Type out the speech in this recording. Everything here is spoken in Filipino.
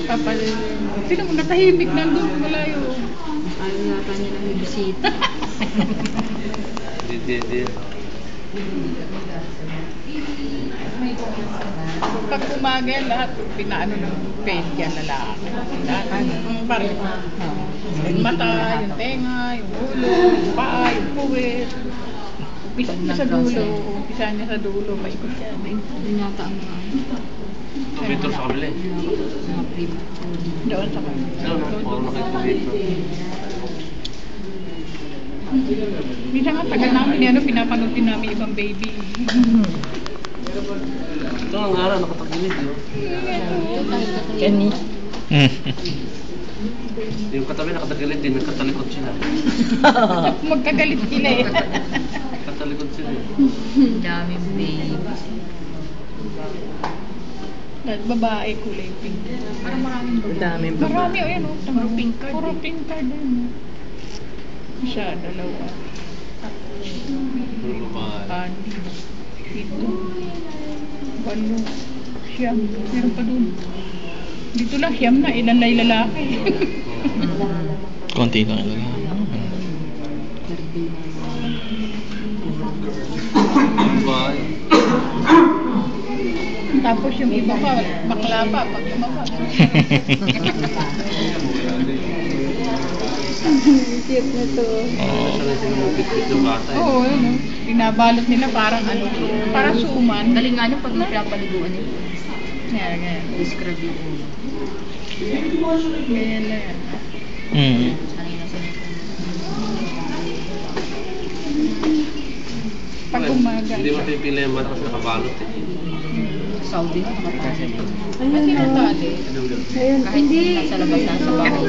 Sino mo natahimik nandun malayo? Ayaw yata nila may bisita. Hindi. Pag umaga yan, lahat pinaano ng paint yan lalaki. Lahat. Parang yung mata, yung tenga, yung ulo, yung paa, yung puwet. Umpisa niya sa dulo. Paikot yan. Yun yata ang mga Dito sa kabila eh. mga primo. Doon sa kanya. Ano, parang nakita dito. Minsan nga tagal namin pinapanood din namin ibang baby. Ito ang ngara, nakatagilid yun. Kani. Yung katabi nakatagilid din, nagkatalikod sila. Magkagalit sila eh. Nagkatalikod sila eh. Daming babies. Babae, kulay pink. Parang maraming babae. Daming Marami, ayun o. Puro pink card. Puro pink card din. Siya, dalawa. Puro babae. Dito. Walo. Siyam. Meron pa dun. Dito lang, siyam na. Ilan na yung lalaki. Konti lang lang. Babae. Tapos yung iba pa, bakla pa. Pag lumaba. Cute na to. Bit-bit yung bata eh. Oo, yun o. Binabalot nila parang parang suman. Galing nga nyo pag napapaliguan nyo. Ganyan. Describe yung ulo. Ganyan na yan. Sanay na sa Pag umaga. Hindi mapipili yung bata kasi nakabalot eh. Saudi na nakapasa din. Ba't tinatali? Kahit nasa labas na sa bahay.